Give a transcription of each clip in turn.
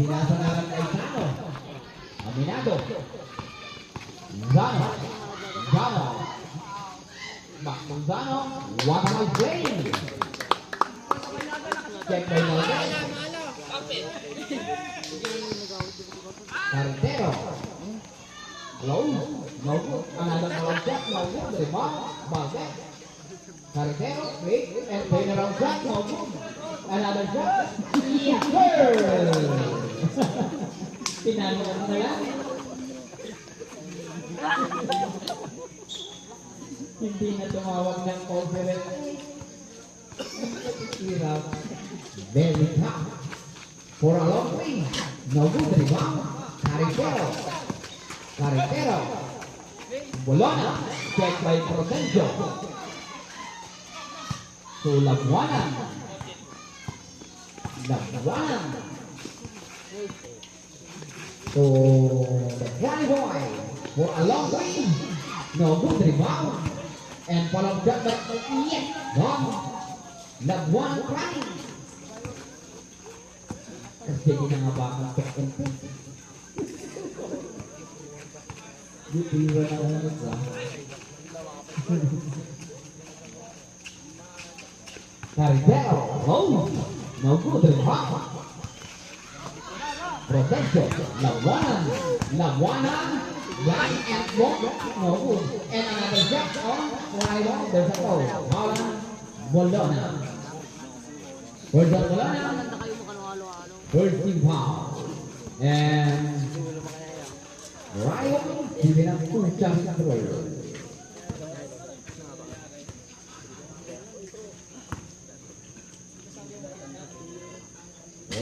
Sinasanaran kay Zano. Aminado. Zano. Zano. Back to Zano. What am I saying? Check by Morgan. Carretero. Hello. No good. Another shot. No good. The ball. Valdez. Carretero. Wait. And turn around shot. No good. Another shot. Yes, sir. Pinalo ko na lang. Hindi na tumawag ng conference. Hirap. Very tough. For a long way. No good rebound. Carretero. Carretero. Bolona. Check by Prosencio. To Labuanan. Labuanan. To the Cry Boy. For a long way. No good rebound. And follow shot back. Yes. Gone. Labuanan crying. Kasi ginangabakan sa konti. Bitiwan na lang ito. Carretero. Oh. No good rebound. Prosencio. Labuanan. Labuanan. Right and walk. No good. And another shot on. Right on. There's a goal. Holland. Bolona. Bolona. First team foul. And Ryan giving up 2 shots at the road.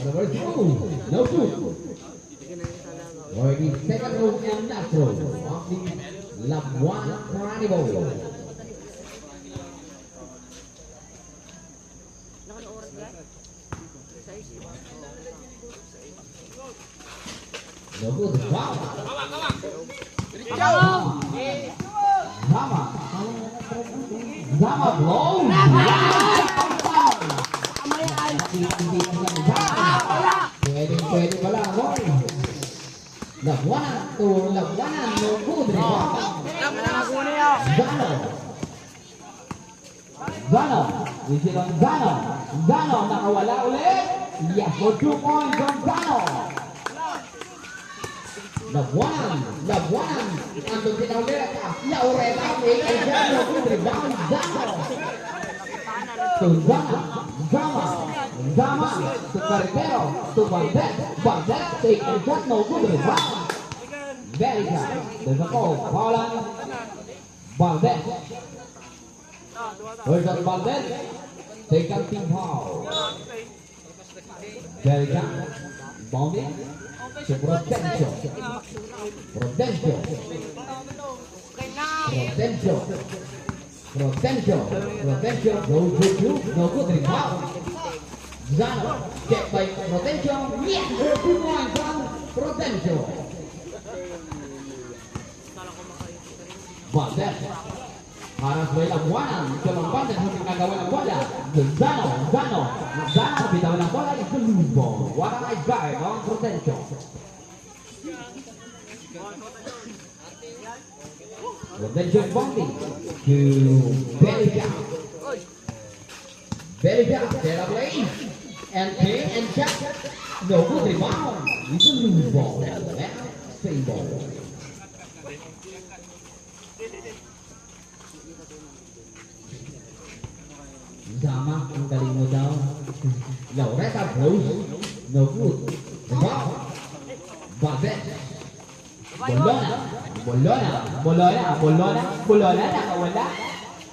Number 2. No good. For the second row and last row of the Labuanan Carnival. No good. Wow. Zama. Zama blow. Pwede pala, boy. Labuanan to Labuanan. No good. Zano. Zano. Visit on Zano. Zano nakawala ulit. Yes, for 2 points on Zano. Labuanan. Andun din ang Laureta. Laureta. No good rebound. Zano. To Zama. Zama. To Carretero. To Valdez. Valdez. Take a shot. No good rebound. Very good. There's a call. Holland. Valdez. Where's that Valdez? Take a team foul. Very good. Bounding. To Prosencio. Prosencio. Goes to 2. No good rebound. Zano. Check by Prosencio. Yes. 2 points on Prosencio. Valdez. Harus by Labuanan. Coba dan harus kagawin ang bola. Zano. Bitawan ang bola. It's a loose ball. What a nice guy on Prosencio. Prosencio bounding to Bellica. There play. And play and check. No good rebound. It's a loose ball. Same ball. Zama, ang galing mo daw. Laureta blows. No good. Rebound. Valdez. Bolona. Nakawala.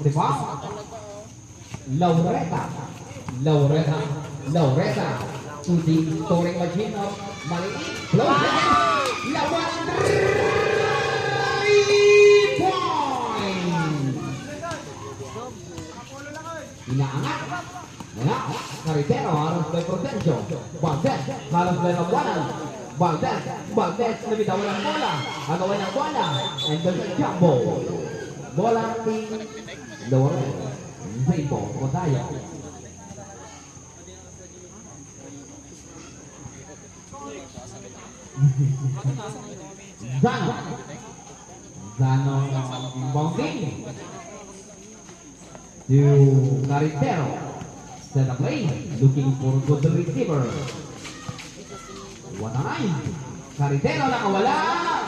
Rebound. Laureta. To the scoring machine of Maliit. Blows. Labuanan. 3 points. Inaangat. Carretero harus by Prosencio. Valdez harus by Labuanan. Valdez lebih tahu ng bola. Agawan ng bola. And there's a jump ball. Bola di luar. Zaybo Kotayo. Zano. Zano bouncing. To Carretero. Set up play. Looking for good receiver. 1-9. Carretero nakawala.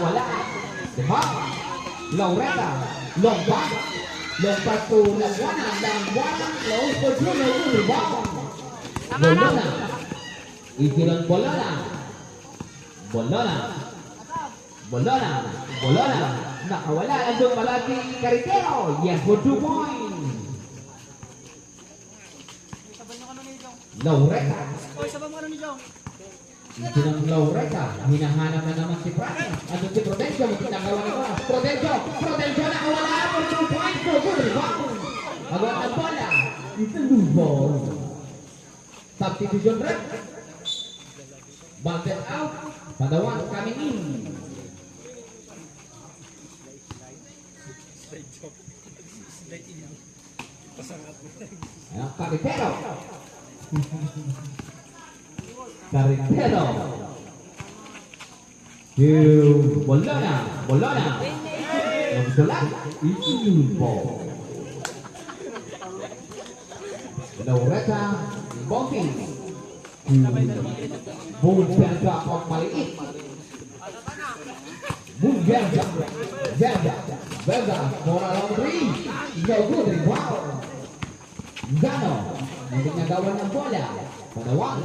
Wala. Diba? Laureta. Long pass. Long pass to Lagwanan. Lagwanan. Close for Junior. Rebound. Bolona. Isilan Bolona. Bolona. Bolona. Bolona. Nakawala. Andun malaki Carretero. Yes for 2 points. Laureta. Sinang Laureta. Hinahanap na naman si Prati. Andun si Prudencio. Ginagawa ni Bola. Prudencio. Prudencio nakawala for 2 points. Good rebound. Agad ang bola. It's a loose ball. Substitution break. Bunted out. Padawan coming in. Ayan, Carretero. Carretero. To Bolona. Bolona. Nagsulat. It's ball. Laureta. Bonking. Bulberga of maliit. Bulberga. Verga. Verga. For a long three. No good rebound. Zano. Hindi nagawa ng bola. Padawan.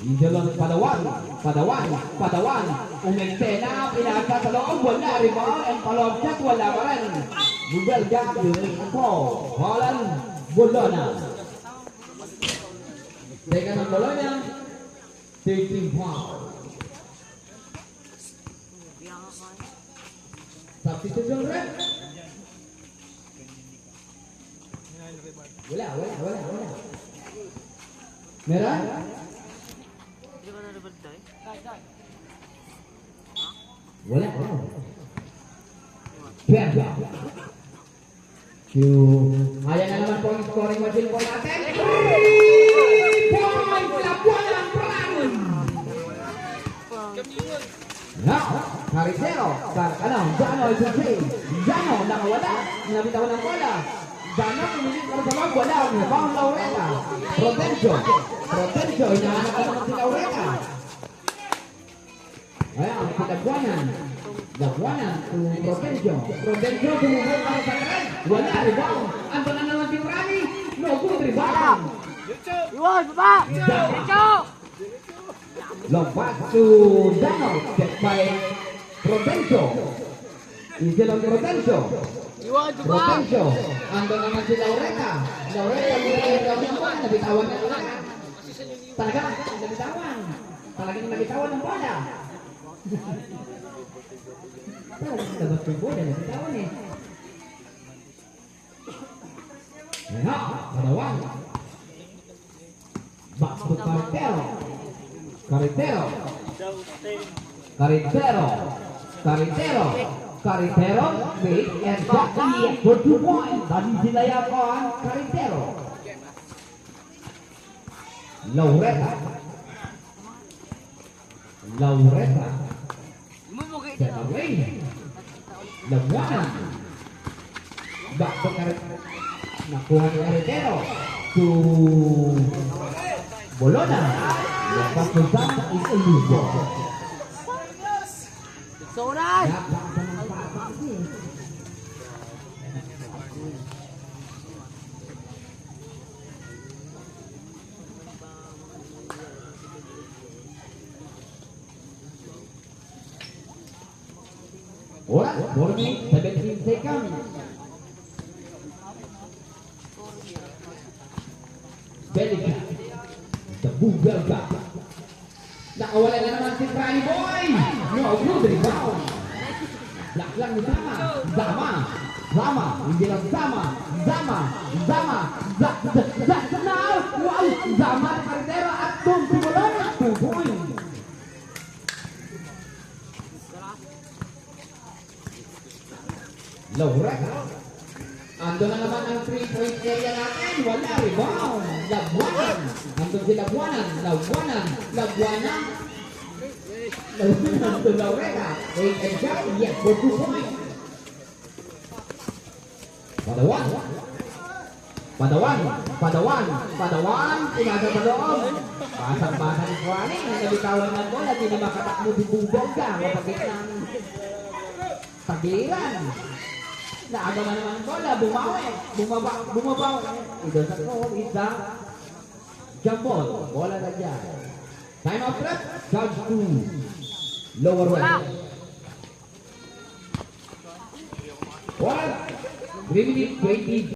Injalon Padawan. Padawan. Padawan. Umintena. Pinasa sa loob. Wala rebound. Ang palobjat. Wala pa rin. Bulberga. Yun ako. Holland. Bolona. Teka ng Bologna, 13 pounds. Substitution rep. Wala. Meron? Wala. Perga. Ayan na naman po ang scoring machine po natin. 3 points! Labuan Brown! Now, Carretero. Zano is in play. Zano, nakawala. Nabitawan ng bola. Zano, pumilit para sa loob. Wala. Rebound Laureta. Prudencio. Prudencio, hinahanap na naman si Laureta. Ayan, si Lagwanan. Lagwanan to Prudencio. Prudencio, tumubog para sa karen. Wala, rebound. Ando na naman si Rani. No good rebound. Iwan, baba! Diretso! Long pass to Zano. Check by Prudencio. Easy lang Prudencio. Iwan, baba! Prudencio. Ando naman si Laureta. Laureta, nabitawan na lang. Talagang nabitawan. Talagang nabitawan ng bola. Talagang labas yung bola. Nabitawan eh. Ayan, Padawan. Back to Carretero. Carretero. Carretero. Carretero. Carretero. Wait, and exactly for 2 points. Tadi sinayapan Carretero. Laureta. Laureta. Set away. Lagwanan. Back to Carretero. Nakuha ni Carretero. To Bolona. Lepas to Zano is a loose ball. Sonas! Alright, 4 minutes, 17 seconds. Belika. The Bulberga. Nakawala na naman si Franny Boy. No good rebound. Laklang ni Zama. Zama. Zama. Hindi lang Zama. Zama. Zama. Now. Wow. Zama ni Carretero at Tom Bolona. 2 points. Laureta. Ando na naman ang 3-point area natin. Wala rebound. Lagwanan. Ando si Lagwanan. Lagwanan. Lagwanan. to Laurena. And Jack, yes, for 2 points. Padawan. Inaga pa doon. Basang-basa ni Juaning. Ang nabitawan ng bola. Hindi na makatakbo si Bubongga. Mapagit ng tagilan. Naaga na naman ang bola. Bumabawi. Ito sa goal is the jump ball. Bola na dyan. Time out left. Judge to lower right. Bola. 3 minutes 20.